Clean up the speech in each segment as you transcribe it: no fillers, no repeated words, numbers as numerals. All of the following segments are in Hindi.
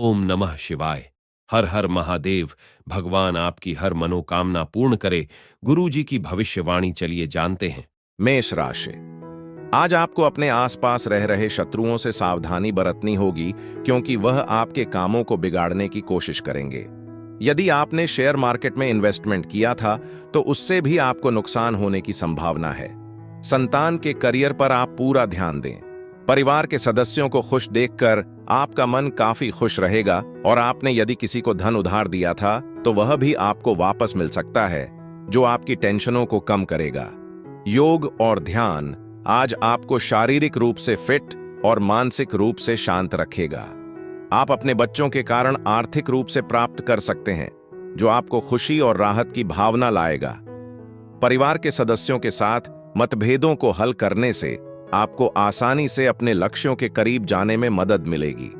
ओम नमः शिवाय। हर हर महादेव। भगवान आपकी हर मनोकामना पूर्ण करे। गुरुजी की भविष्यवाणी चलिए जानते हैं। मेष राशि। आज आपको अपने आसपास रह रहे शत्रुओं से सावधानी बरतनी होगी, क्योंकि वह आपके कामों को बिगाड़ने की कोशिश करेंगे। यदि आपने शेयर मार्केट में इन्वेस्टमेंट किया था तो उससे भी आपको नुकसान होने की संभावना है। संतान के करियर पर आप पूरा ध्यान दें। परिवार के सदस्यों को खुश देखकर आपका मन काफी खुश रहेगा और आपने यदि किसी को धन उधार दिया था तो वह भी आपको वापस मिल सकता है, जो आपकी टेंशनों को कम करेगा। योग और ध्यान आज आपको शारीरिक रूप से फिट और मानसिक रूप से शांत रखेगा। आप अपने बच्चों के कारण आर्थिक रूप से प्राप्त कर सकते हैं, जो आपको खुशी और राहत की भावना लाएगा। परिवार के सदस्यों के साथ मतभेदों को हल करने से आपको आसानी से अपने लक्ष्यों के करीब जाने में मदद मिलेगी।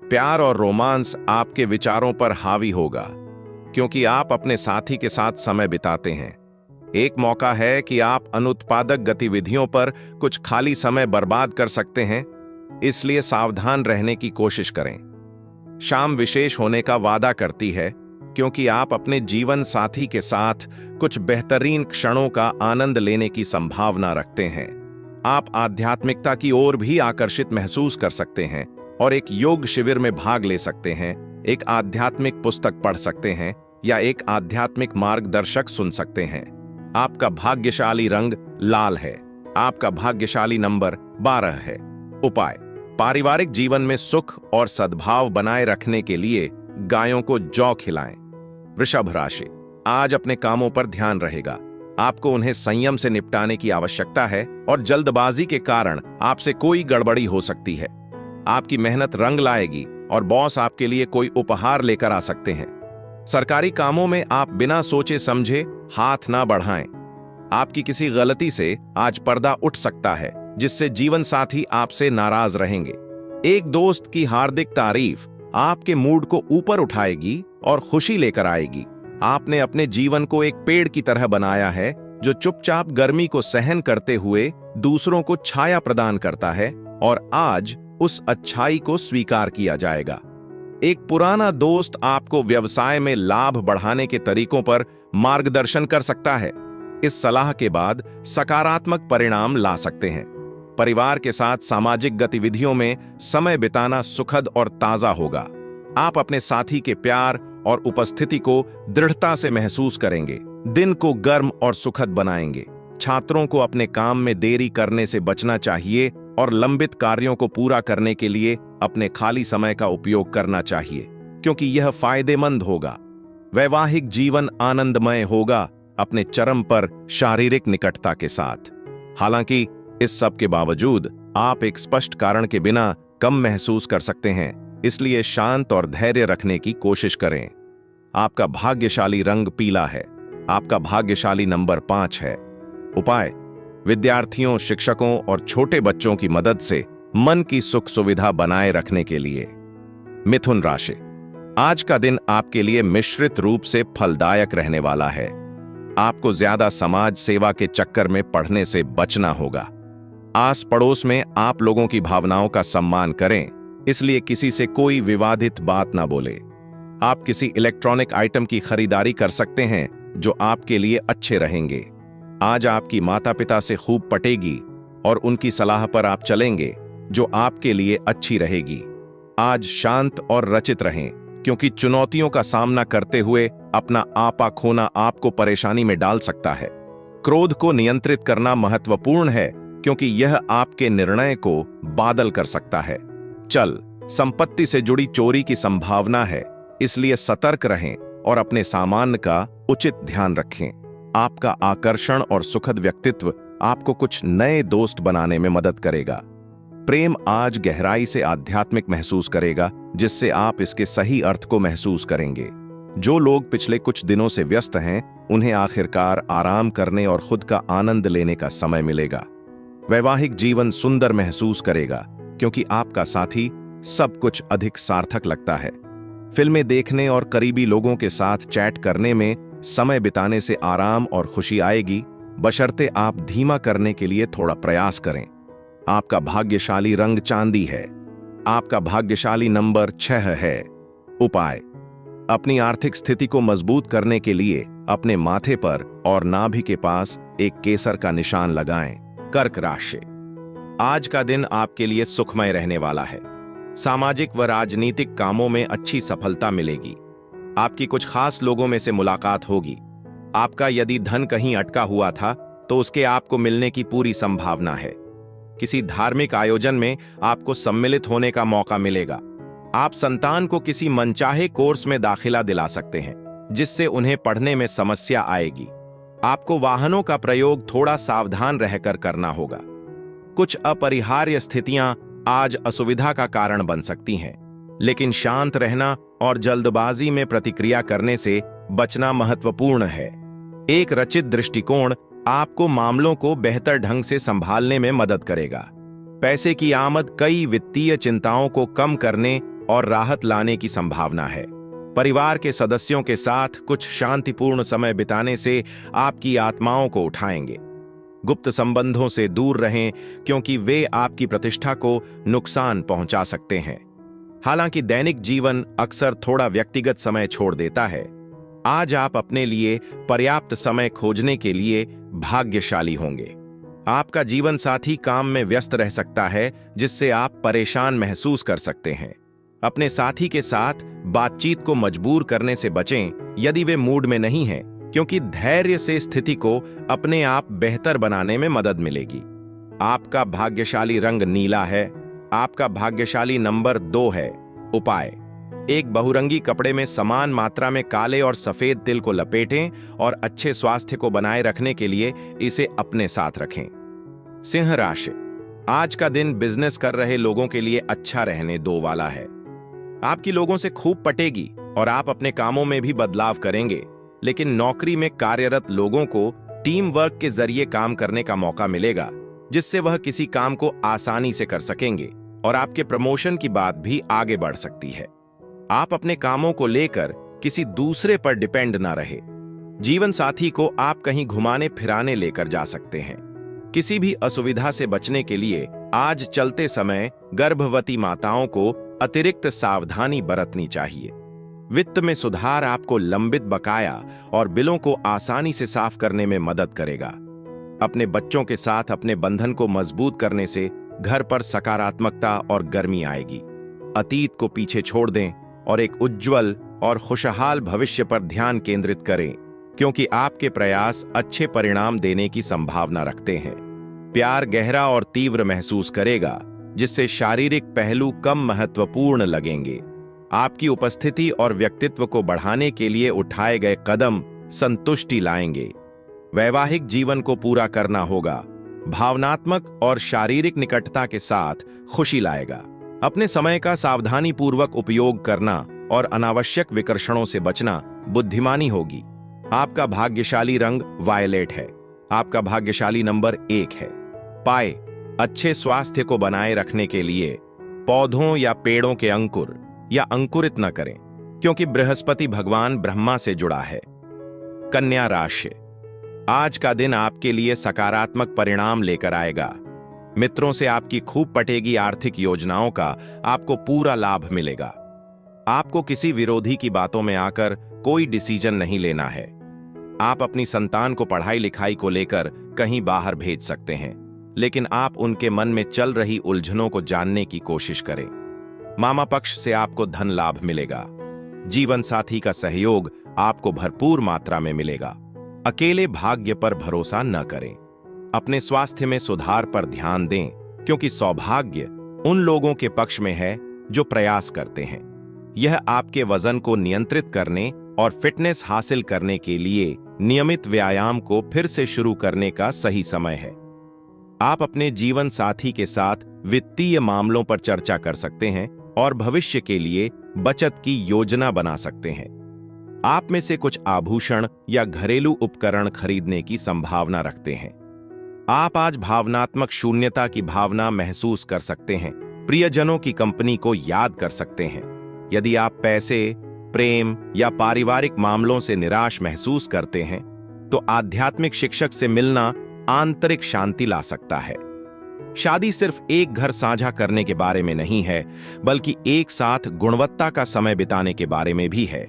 प्यार और रोमांस आपके विचारों पर हावी होगा, क्योंकि आप अपने साथी के साथ समय बिताते हैं। एक मौका है कि आप अनुत्पादक गतिविधियों पर कुछ खाली समय बर्बाद कर सकते हैं, इसलिए सावधान रहने की कोशिश करें। शाम विशेष होने का वादा करती है, क्योंकि आप अपने जीवन साथी के साथ कुछ बेहतरीन क्षणों का आनंद लेने की संभावना रखते हैं। आप आध्यात्मिकता की ओर भी आकर्षित महसूस कर सकते हैं और एक योग शिविर में भाग ले सकते हैं, एक आध्यात्मिक पुस्तक पढ़ सकते हैं या एक आध्यात्मिक मार्गदर्शक सुन सकते हैं। आपका भाग्यशाली रंग लाल है। आपका भाग्यशाली नंबर 12 है। उपाय: पारिवारिक जीवन में सुख और सद्भाव बनाए रखने के लिए गायों को जौ खिलाएं। वृषभ राशि। आज अपने कामों पर ध्यान रहेगा। आपको उन्हें संयम से निपटाने की आवश्यकता है और जल्दबाजी के कारण आपसे कोई गड़बड़ी हो सकती है। आपकी मेहनत रंग लाएगी और बॉस आपके लिए कोई उपहार लेकर आ सकते हैं। सरकारी कामों में आप बिना सोचे समझे हाथ ना बढ़ाएं। आपकी किसी गलती से आज पर्दा उठ सकता है, जिससे जीवन साथी आपसे नाराज रहेंगे। एक दोस्त की हार्दिक तारीफ आपके मूड को ऊपर उठाएगी और खुशी लेकर आएगी। आपने अपने जीवन को एक पेड़ की तरह बनाया है, जो चुपचाप गर्मी को सहन करते हुए दूसरों को छाया प्रदान करता है, और आज उस अच्छाई को स्वीकार किया जाएगा। एक पुराना दोस्त आपको व्यवसाय में लाभ बढ़ाने के तरीकों पर मार्गदर्शन कर सकता है। इस सलाह के बाद सकारात्मक परिणाम ला सकते हैं। परिवार के साथ सामाजिक गतिविधियों में समय बिताना सुखद और ताजा होगा। आप अपने साथी के प्यार और उपस्थिति को दृढ़ता से महसूस करेंगे। दिन को गर्म और सुखद बनाएंगे। छात्रों को अपने काम में देरी करने से बचना चाहिए और लंबित कार्यों को पूरा करने के लिए अपने खाली समय का उपयोग करना चाहिए, क्योंकि यह फायदेमंद होगा। वैवाहिक जीवन आनंदमय होगा, अपने चरम पर शारीरिक निकटता के साथ। हालांकि इस सब के बावजूद आप एक स्पष्ट कारण के बिना कम महसूस कर सकते हैं, इसलिए शांत और धैर्य रखने की कोशिश करें। आपका भाग्यशाली रंग पीला है। आपका भाग्यशाली नंबर 5 है। उपाय: विद्यार्थियों, शिक्षकों और छोटे बच्चों की मदद से मन की सुख सुविधा बनाए रखने के लिए। मिथुन राशि। आज का दिन आपके लिए मिश्रित रूप से फलदायक रहने वाला है। आपको ज्यादा समाज सेवा के चक्कर में पड़ने से बचना होगा। आस पड़ोस में आप लोगों की भावनाओं का सम्मान करें, इसलिए किसी से कोई विवादित बात ना बोले। आप किसी इलेक्ट्रॉनिक आइटम की खरीदारी कर सकते हैं, जो आपके लिए अच्छे रहेंगे। आज आपकी माता पिता से खूब पटेगी और उनकी सलाह पर आप चलेंगे, जो आपके लिए अच्छी रहेगी। आज शांत और रचित रहें, क्योंकि चुनौतियों का सामना करते हुए अपना आपा खोना आपको परेशानी में डाल सकता है। क्रोध को नियंत्रित करना महत्वपूर्ण है, क्योंकि यह आपके निर्णय को बादल कर सकता है। संपत्ति से जुड़ी चोरी की संभावना है, इसलिए सतर्क रहें और अपने सामान का उचित ध्यान रखें। आपका आकर्षण और सुखद व्यक्तित्व आपको कुछ नए दोस्त बनाने में मदद करेगा। प्रेम आज गहराई से आध्यात्मिक महसूस करेगा, जिससे आप इसके सही अर्थ को महसूस करेंगे। जो लोग पिछले कुछ दिनों से व्यस्त हैं, उन्हें आखिरकार आराम करने और खुद का आनंद लेने का समय मिलेगा। वैवाहिक जीवन सुंदर महसूस करेगा, क्योंकि आपका साथी सब कुछ अधिक सार्थक लगता है। फिल्में देखने और करीबी लोगों के साथ चैट करने में समय बिताने से आराम और खुशी आएगी, बशर्ते आप धीमा करने के लिए थोड़ा प्रयास करें। आपका भाग्यशाली रंग चांदी है। आपका भाग्यशाली नंबर 6 है। उपाय: अपनी आर्थिक स्थिति को मजबूत करने के लिए अपने माथे पर और नाभि के पास एक केसर का निशान लगाएं। कर्क राशि: आज का दिन आपके लिए सुखमय रहने वाला है। सामाजिक व राजनीतिक कामों में अच्छी सफलता मिलेगी। आपकी कुछ खास लोगों में से मुलाकात होगी। आपका यदि धन कहीं अटका हुआ था तो उसके आपको मिलने की पूरी संभावना है। किसी धार्मिक आयोजन में आपको सम्मिलित होने का मौका मिलेगा। आप संतान को किसी मनचाहे कोर्स में दाखिला दिला सकते हैं, जिससे उन्हें पढ़ने में समस्या आएगी। आपको वाहनों का प्रयोग थोड़ा सावधान रहकर करना होगा। कुछ अपरिहार्य स्थितियां आज असुविधा का कारण बन सकती हैं, लेकिन शांत रहना और जल्दबाजी में प्रतिक्रिया करने से बचना महत्वपूर्ण है। एक रचित दृष्टिकोण आपको मामलों को बेहतर ढंग से संभालने में मदद करेगा। पैसे की आमद कई वित्तीय चिंताओं को कम करने और राहत लाने की संभावना है। परिवार के सदस्यों के साथ कुछ शांतिपूर्ण समय बिताने से आपकी आत्माओं को उठाएंगे। गुप्त संबंधों से दूर रहें, क्योंकि वे आपकी प्रतिष्ठा को नुकसान पहुंचा सकते हैं। हालांकि दैनिक जीवन अक्सर थोड़ा व्यक्तिगत समय छोड़ देता है। आज आप अपने लिए पर्याप्त समय खोजने के लिए भाग्यशाली होंगे। आपका जीवन साथी काम में व्यस्त रह सकता है, जिससे आप परेशान महसूस कर सकते हैं। अपने साथी के साथ बातचीत को मजबूर करने से बचें यदि वे मूड में नहीं हैं, क्योंकि धैर्य से स्थिति को अपने आप बेहतर बनाने में मदद मिलेगी। आपका भाग्यशाली रंग नीला है। आपका भाग्यशाली नंबर 2 है। उपाय: एक बहुरंगी कपड़े में समान मात्रा में काले और सफेद तिल को लपेटें और अच्छे स्वास्थ्य को बनाए रखने के लिए इसे अपने साथ रखें। सिंह राशि: आज का दिन बिजनेस कर रहे लोगों के लिए अच्छा रहने दो वाला है। आपकी लोगों से खूब पटेगी और आप अपने कामों में भी बदलाव करेंगे, लेकिन नौकरी में कार्यरत लोगों को टीम वर्क के जरिए काम करने का मौका मिलेगा, जिससे वह किसी काम को आसानी से कर सकेंगे और आपके प्रमोशन की बात भी आगे बढ़ सकती है। आप अपने कामों को लेकर किसी दूसरे पर डिपेंड ना रहे। जीवन साथी को आप कहीं घुमाने फिराने लेकर जा सकते हैं। किसी भी असुविधा से बचने के लिए आज चलते समय गर्भवती माताओं को अतिरिक्त सावधानी बरतनी चाहिए। वित्त में सुधार आपको लंबित बकाया और बिलों को आसानी से साफ करने में मदद करेगा। अपने बच्चों के साथ अपने बंधन को मजबूत करने से घर पर सकारात्मकता और गर्मी आएगी। अतीत को पीछे छोड़ दें और एक उज्जवल और खुशहाल भविष्य पर ध्यान केंद्रित करें, क्योंकि आपके प्रयास अच्छे परिणाम देने की संभावना रखते हैं। प्यार गहरा और तीव्र महसूस करेगा, जिससे शारीरिक पहलू कम महत्वपूर्ण लगेंगे। आपकी उपस्थिति और व्यक्तित्व को बढ़ाने के लिए उठाए गए कदम संतुष्टि लाएंगे। वैवाहिक जीवन को पूरा करना होगा। भावनात्मक और शारीरिक निकटता के साथ खुशी लाएगा। अपने समय का सावधानीपूर्वक उपयोग करना और अनावश्यक विकर्षणों से बचना बुद्धिमानी होगी। आपका भाग्यशाली रंग वायलेट है। आपका भाग्यशाली नंबर 1 है। पाए: अच्छे स्वास्थ्य को बनाए रखने के लिए पौधों या पेड़ों के अंकुर या अंकुरित न करें, क्योंकि बृहस्पति भगवान ब्रह्मा से जुड़ा है। कन्या राशि: आज का दिन आपके लिए सकारात्मक परिणाम लेकर आएगा। मित्रों से आपकी खूब पटेगी आर्थिक योजनाओं का आपको पूरा लाभ मिलेगा। आपको किसी विरोधी की बातों में आकर कोई डिसीजन नहीं लेना है। आप अपनी संतान को पढ़ाई लिखाई को लेकर कहीं बाहर भेज सकते हैं, लेकिन आप उनके मन में चल रही उलझनों को जानने की कोशिश करें। मामा पक्ष से आपको धन लाभ मिलेगा। जीवन साथी का सहयोग आपको भरपूर मात्रा में मिलेगा। अकेले भाग्य पर भरोसा न करें। अपने स्वास्थ्य में सुधार पर ध्यान दें, क्योंकि सौभाग्य उन लोगों के पक्ष में है जो प्रयास करते हैं। यह आपके वजन को नियंत्रित करने और फिटनेस हासिल करने के लिए नियमित व्यायाम को फिर से शुरू करने का सही समय है। आप अपने जीवन साथी के साथ वित्तीय मामलों पर चर्चा कर सकते हैं और भविष्य के लिए बचत की योजना बना सकते हैं। आप में से कुछ आभूषण या घरेलू उपकरण खरीदने की संभावना रखते हैं। आप आज भावनात्मक शून्यता की भावना महसूस कर सकते हैं। प्रियजनों की कंपनी को याद कर सकते हैं। यदि आप पैसे, प्रेम या पारिवारिक मामलों से निराश महसूस करते हैं, तो आध्यात्मिक शिक्षक से मिलना आंतरिक शांति ला सकता है। शादी सिर्फ एक घर साझा करने के बारे में नहीं है, बल्कि एक साथ गुणवत्ता का समय बिताने के बारे में भी है।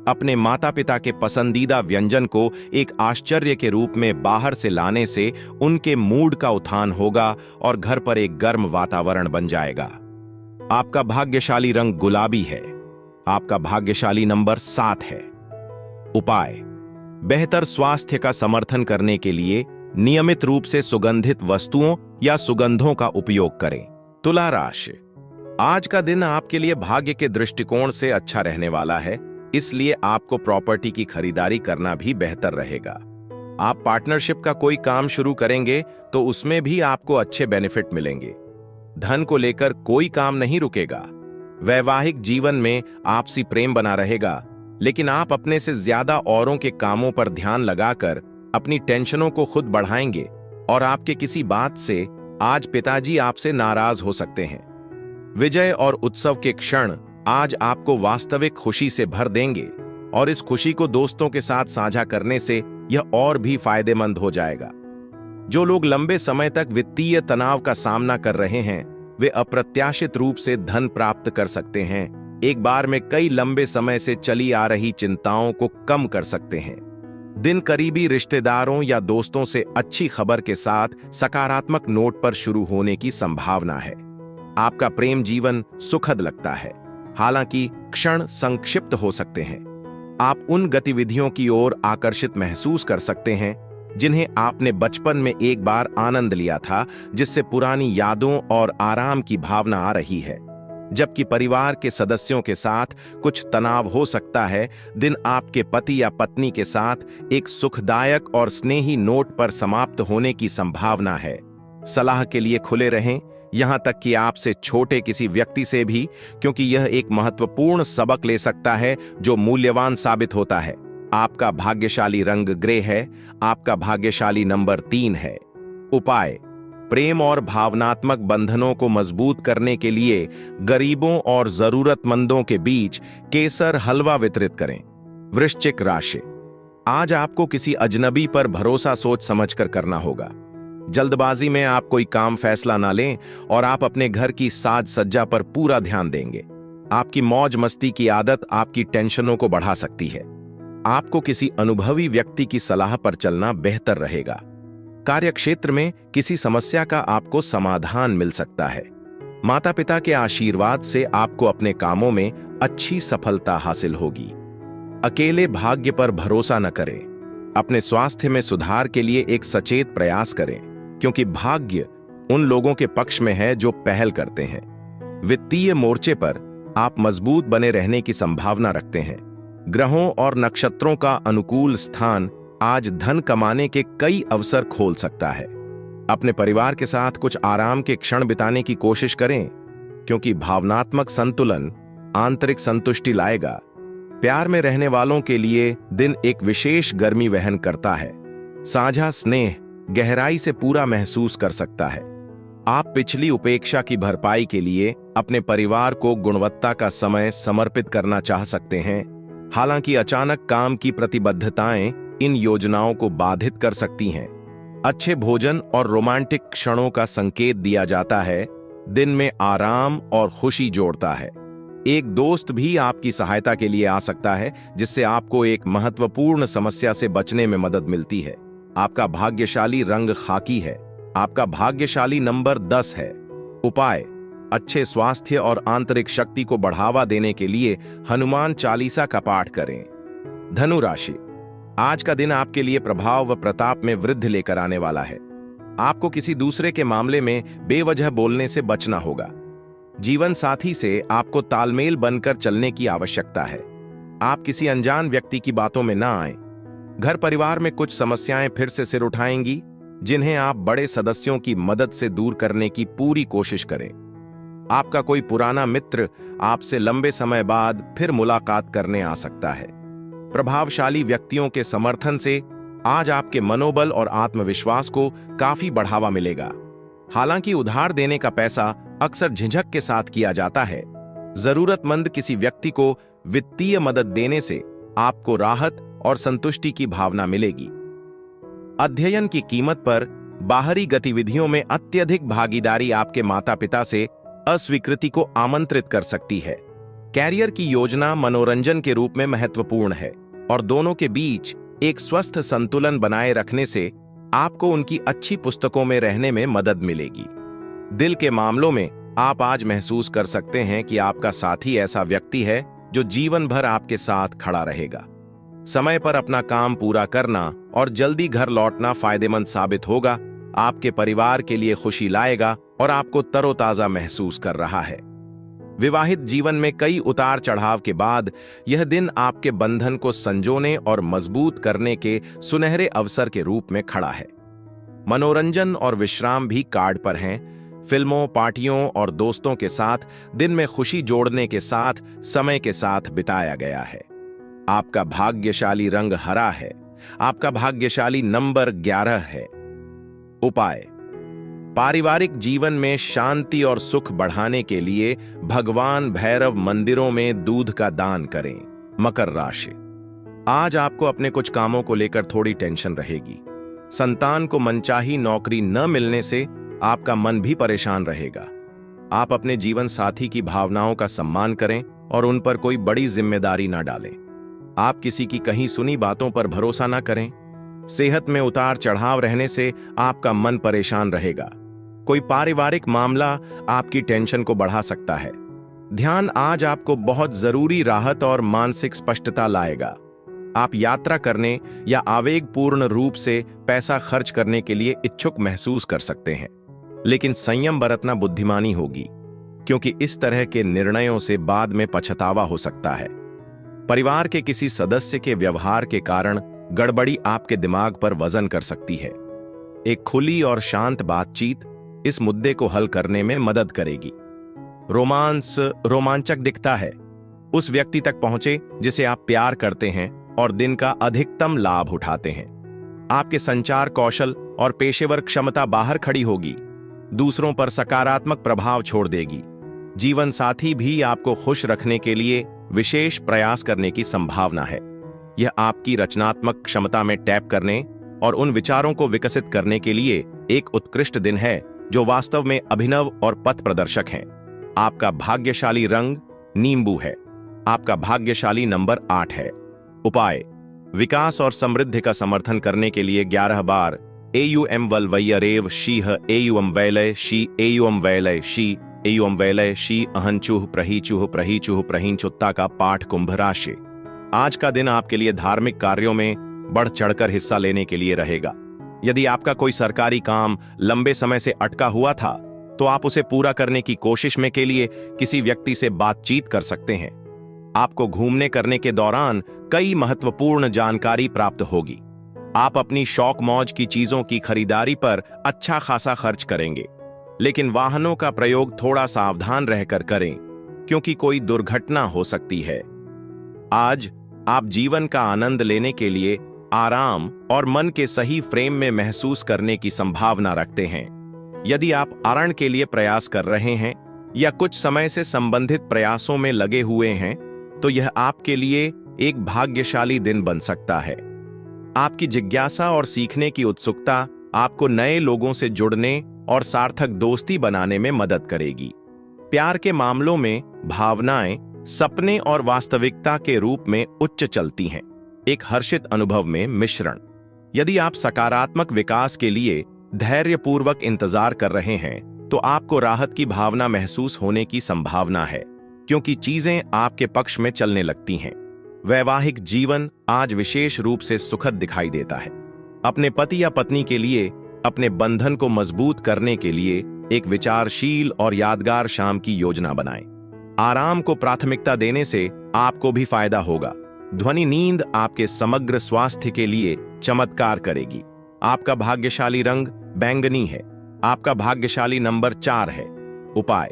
अपने माता पिता के पसंदीदा व्यंजन को एक आश्चर्य के रूप में बाहर से लाने से उनके मूड का उत्थान होगा और घर पर एक गर्म वातावरण बन जाएगा। आपका भाग्यशाली रंग गुलाबी है। आपका भाग्यशाली नंबर 7 है। उपाय: बेहतर स्वास्थ्य का समर्थन करने के लिए नियमित रूप से सुगंधित वस्तुओं या सुगंधों का उपयोग करें। तुला राशि: आज का दिन आपके लिए भाग्य के दृष्टिकोण से अच्छा रहने वाला है, इसलिए आपको प्रॉपर्टी की खरीदारी करना भी बेहतर रहेगा। आप पार्टनरशिप का कोई काम शुरू करेंगे तो उसमें भी आपको अच्छे बेनिफिट मिलेंगे। धन को लेकर कोई काम नहीं रुकेगा। वैवाहिक जीवन में आपसी प्रेम बना रहेगा, लेकिन आप अपने से ज्यादा औरों के कामों पर ध्यान लगाकर अपनी टेंशनों को खुद बढ़ाएंगे और आपके किसी बात से आज पिताजी आपसे नाराज हो सकते हैं। विजय और उत्सव के क्षण आज आपको वास्तविक खुशी से भर देंगे और इस खुशी को दोस्तों के साथ साझा करने से यह और भी फायदेमंद हो जाएगा। जो लोग लंबे समय तक वित्तीय तनाव का सामना कर रहे हैं, वे अप्रत्याशित रूप से धन प्राप्त कर सकते हैं। एक बार में कई लंबे समय से चली आ रही चिंताओं को कम कर सकते हैं। दिन करीबी रिश्तेदारों या दोस्तों से अच्छी खबर के साथ सकारात्मक नोट पर शुरू होने की संभावना है। आपका प्रेम जीवन सुखद लगता है, हालांकि क्षण संक्षिप्त हो सकते हैं। आप उन गतिविधियों की ओर आकर्षित महसूस कर सकते हैं जिन्हें आपने बचपन में एक बार आनंद लिया था, जिससे पुरानी यादों और आराम की भावना आ रही है। जबकि परिवार के सदस्यों के साथ कुछ तनाव हो सकता है, दिन आपके पति या पत्नी के साथ एक सुखदायक और स्नेही नोट पर समाप्त होने की संभावना है। सलाह के लिए खुले रहें, यहां तक कि आपसे छोटे किसी व्यक्ति से भी, क्योंकि यह एक महत्वपूर्ण सबक ले सकता है जो मूल्यवान साबित होता है। आपका भाग्यशाली रंग ग्रे है। आपका भाग्यशाली नंबर 3 है। उपाय: प्रेम और भावनात्मक बंधनों को मजबूत करने के लिए गरीबों और जरूरतमंदों के बीच केसर हलवा वितरित करें। वृश्चिक राशि: आज आपको किसी अजनबी पर भरोसा सोच समझकर करना होगा। जल्दबाजी में आप कोई काम फैसला ना लें और आप अपने घर की साज सज्जा पर पूरा ध्यान देंगे। आपकी मौज मस्ती की आदत आपकी टेंशनों को बढ़ा सकती है। आपको किसी अनुभवी व्यक्ति की सलाह पर चलना बेहतर रहेगा। कार्यक्षेत्र में किसी समस्या का आपको समाधान मिल सकता है। माता पिता के आशीर्वाद से आपको अपने कामों में अच्छी सफलता हासिल होगी। अकेले भाग्य पर भरोसा न करें। अपने स्वास्थ्य में सुधार के लिए एक सचेत प्रयास करें, क्योंकि भाग्य उन लोगों के पक्ष में है जो पहल करते हैं। वित्तीय मोर्चे पर आप मजबूत बने रहने की संभावना रखते हैं। ग्रहों और नक्षत्रों का अनुकूल स्थान आज धन कमाने के कई अवसर खोल सकता है। अपने परिवार के साथ कुछ आराम के क्षण बिताने की कोशिश करें, क्योंकि भावनात्मक संतुलन आंतरिक संतुष्टि लाएगा। प्यार में रहने वालों के लिए दिन एक विशेष गर्मी वहन करता है। साझा स्नेह गहराई से पूरा महसूस कर सकता है। आप पिछली उपेक्षा की भरपाई के लिए अपने परिवार को गुणवत्ता का समय समर्पित करना चाह सकते हैं। हालांकि अचानक काम की प्रतिबद्धताएं इन योजनाओं को बाधित कर सकती हैं। अच्छे भोजन और रोमांटिक क्षणों का संकेत दिया जाता है। दिन में आराम और खुशी जोड़ता है। एक दोस्त भी आपकी सहायता के लिए आ सकता है, जिससे आपको एक महत्वपूर्ण समस्या से बचने में मदद मिलती है। आपका भाग्यशाली रंग खाकी है। आपका भाग्यशाली नंबर 10 है। उपाय: अच्छे स्वास्थ्य और आंतरिक शक्ति को बढ़ावा देने के लिए हनुमान चालीसा का पाठ करें। धनु राशि: आज का दिन आपके लिए प्रभाव व प्रताप में वृद्धि लेकर आने वाला है। आपको किसी दूसरे के मामले में बेवजह बोलने से बचना होगा। जीवन साथी से आपको तालमेल बनकर चलने की आवश्यकता है। आप किसी अनजान व्यक्ति की बातों में ना आएं। घर परिवार में कुछ समस्याएं फिर से सिर उठाएंगी, जिन्हें आप बड़े सदस्यों की मदद से दूर करने की पूरी कोशिश करें। आपका कोई पुराना मित्र आपसे लंबे समय बाद फिर मुलाकात करने आ सकता है। प्रभावशाली व्यक्तियों के समर्थन से आज आपके मनोबल और आत्मविश्वास को काफी बढ़ावा मिलेगा। हालांकि उधार देने का पैसा अक्सर झिझक के साथ किया जाता है। जरूरतमंद किसी व्यक्ति को वित्तीय मदद देने से आपको राहत और संतुष्टि की भावना मिलेगी। अध्ययन की कीमत पर बाहरी गतिविधियों में अत्यधिक भागीदारी आपके माता पिता से अस्वीकृति को आमंत्रित कर सकती है। कैरियर की योजना मनोरंजन के रूप में महत्वपूर्ण है और दोनों के बीच एक स्वस्थ संतुलन बनाए रखने से आपको उनकी अच्छी पुस्तकों में रहने में मदद मिलेगी। दिल के मामलों में आप आज महसूस कर सकते हैं कि आपका साथी ऐसा व्यक्ति है जो जीवन भर आपके साथ खड़ा रहेगा। समय पर अपना काम पूरा करना और जल्दी घर लौटना फायदेमंद साबित होगा, आपके परिवार के लिए खुशी लाएगा और आपको तरोताजा महसूस कर रहा है। विवाहित जीवन में कई उतार चढ़ाव के बाद यह दिन आपके बंधन को संजोने और मजबूत करने के सुनहरे अवसर के रूप में खड़ा है। मनोरंजन और विश्राम भी कार्ड पर हैं। फिल्मों, पार्टियों और दोस्तों के साथ दिन में खुशी जोड़ने के साथ समय के साथ बिताया गया है। आपका भाग्यशाली रंग हरा है। आपका भाग्यशाली नंबर 11 है। उपाय: पारिवारिक जीवन में शांति और सुख बढ़ाने के लिए भगवान भैरव मंदिरों में दूध का दान करें। मकर राशि: आज आपको अपने कुछ कामों को लेकर थोड़ी टेंशन रहेगी। संतान को मनचाही नौकरी न मिलने से आपका मन भी परेशान रहेगा। आप अपने जीवन साथी की भावनाओं का सम्मान करें और उन पर कोई बड़ी जिम्मेदारी न डालें। आप किसी की कहीं सुनी बातों पर भरोसा न करें। सेहत में उतार चढ़ाव रहने से आपका मन परेशान रहेगा। कोई पारिवारिक मामला आपकी टेंशन को बढ़ा सकता है। ध्यान आज आपको बहुत जरूरी राहत और मानसिक स्पष्टता लाएगा। आप यात्रा करने या आवेगपूर्ण रूप से पैसा खर्च करने के लिए इच्छुक महसूस कर सकते हैं, लेकिन संयम बरतना बुद्धिमानी होगी, क्योंकि इस तरह के निर्णयों से बाद में पछतावा हो सकता है। परिवार के किसी सदस्य के व्यवहार के कारण गड़बड़ी आपके दिमाग पर वजन कर सकती है। एक खुली और शांत बातचीत इस मुद्दे को हल करने में मदद करेगी। रोमांस रोमांचक दिखता है। उस व्यक्ति तक पहुंचे जिसे आप प्यार करते हैं और दिन का अधिकतम लाभ उठाते हैं। आपके संचार कौशल और पेशेवर क्षमता बाहर खड़ी होगी, दूसरों पर सकारात्मक प्रभाव छोड़ देगी। जीवन साथी भी आपको खुश रखने के लिए विशेष प्रयास करने की संभावना है। यह आपकी रचनात्मक क्षमता में टैप करने और उन विचारों को विकसित करने के लिए एक उत्कृष्ट दिन है जो वास्तव में अभिनव और पथ प्रदर्शक हैं। आपका भाग्यशाली रंग नींबू है। आपका भाग्यशाली नंबर 8 है। उपाय: विकास और समृद्धि का समर्थन करने के लिए 11 बार एयुम वल्वय्यरेव शीह एयुम वैलय शी एयुम वैलय शी एयुम वैलय शी अहंचुह प्रहीचुह प्रहींचुत्ता का पाठ। कुंभ राशि: आज का दिन आपके लिए धार्मिक कार्यों में बढ़ चढ़कर हिस्सा लेने के लिए रहेगा। यदि आपका कोई सरकारी काम लंबे समय से अटका हुआ था तो आप उसे पूरा करने की कोशिश में के लिए किसी व्यक्ति से बातचीत कर सकते हैं। आपको घूमने करने के दौरान कई महत्वपूर्ण जानकारी प्राप्त होगी। आप अपनी शौक मौज की चीजों की खरीदारी पर अच्छा खासा खर्च करेंगे, लेकिन वाहनों का प्रयोग थोड़ा सावधान रहकर करें, क्योंकि कोई दुर्घटना हो सकती है। आज आप जीवन का आनंद लेने के लिए आराम और मन के सही फ्रेम में महसूस करने की संभावना रखते हैं। यदि आप आरण के लिए प्रयास कर रहे हैं या कुछ समय से संबंधित प्रयासों में लगे हुए हैं, तो यह आपके लिए एक भाग्यशाली दिन बन सकता है। आपकी जिज्ञासा और सीखने की उत्सुकता आपको नए लोगों से जुड़ने और सार्थक दोस्ती बनाने में मदद करेगी। प्यार के मामलों में भावनाएं सपने और वास्तविकता के रूप में उच्च चलती हैं, एक हर्षित अनुभव में मिश्रण। यदि आप सकारात्मक विकास के लिए धैर्यपूर्वक इंतजार कर रहे हैं, तो आपको राहत की भावना महसूस होने की संभावना है, क्योंकि चीजें आपके पक्ष में चलने लगती हैं। वैवाहिक जीवन आज विशेष रूप से सुखद दिखाई देता है। अपने पति या पत्नी के लिए अपने बंधन को मजबूत करने के लिए एक विचारशील और यादगार शाम की योजना बनाएं। आराम को प्राथमिकता देने से आपको भी फायदा होगा। ध्वनि नींद आपके समग्र स्वास्थ्य के लिए चमत्कार करेगी। आपका भाग्यशाली रंग बैंगनी है। आपका भाग्यशाली नंबर 4 है। उपाय: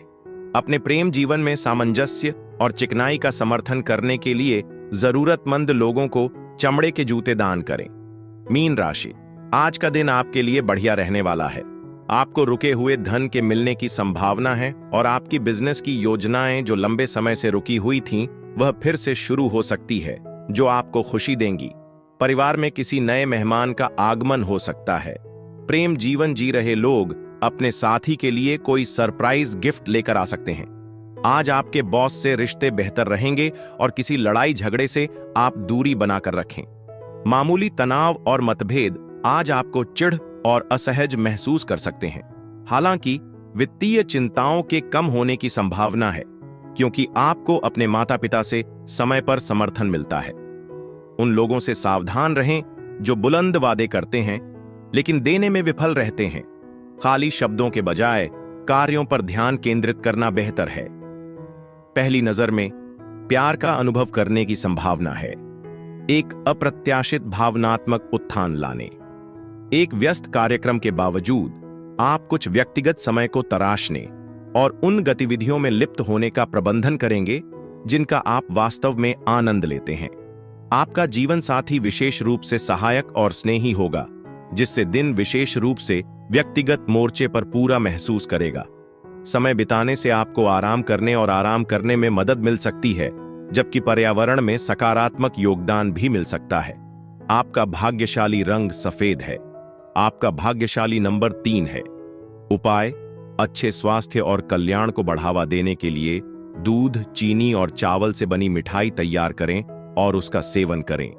अपने प्रेम जीवन में सामंजस्य और चिकनाई का समर्थन करने के लिए जरूरतमंद लोगों को चमड़े के जूते दान करें। मीन राशि: आज का दिन आपके लिए बढ़िया रहने वाला है। आपको रुके हुए धन के मिलने की संभावना है और आपकी बिजनेस की योजनाएं जो लंबे समय से रुकी हुई थीं, वह फिर से शुरू हो सकती है, जो आपको खुशी देंगी। परिवार में किसी नए मेहमान का आगमन हो सकता है। प्रेम जीवन जी रहे लोग अपने साथी के लिए कोई सरप्राइज गिफ्ट लेकर आ सकते हैं। आज आपके बॉस से रिश्ते बेहतर रहेंगे और किसी लड़ाई झगड़े से आप दूरी बनाकर रखें। मामूली तनाव और मतभेद आज आपको चिढ़ और असहज महसूस कर सकते हैं। हालांकि वित्तीय चिंताओं के कम होने की संभावना है, क्योंकि आपको अपने माता पिता से समय पर समर्थन मिलता है। उन लोगों से सावधान रहें जो बुलंद वादे करते हैं लेकिन देने में विफल रहते हैं। खाली शब्दों के बजाय कार्यों पर ध्यान केंद्रित करना बेहतर है। पहली नजर में प्यार का अनुभव करने की संभावना है। एक अप्रत्याशित भावनात्मक उत्थान लाने। एक व्यस्त कार्यक्रम के बावजूद आप कुछ व्यक्तिगत समय को तराशने और उन गतिविधियों में लिप्त होने का प्रबंधन करेंगे जिनका आप वास्तव में आनंद लेते हैं। आपका जीवन साथी विशेष रूप से सहायक और स्नेही होगा, जिससे दिन विशेष रूप से व्यक्तिगत मोर्चे पर पूरा महसूस करेगा। समय बिताने से आपको आराम करने और आराम करने में मदद मिल सकती है, जबकि पर्यावरण में सकारात्मक योगदान भी मिल सकता है। आपका भाग्यशाली रंग सफेद है। आपका भाग्यशाली नंबर 3 है। उपाय: अच्छे स्वास्थ्य और कल्याण को बढ़ावा देने के लिए दूध, चीनी और चावल से बनी मिठाई तैयार करें और उसका सेवन करें।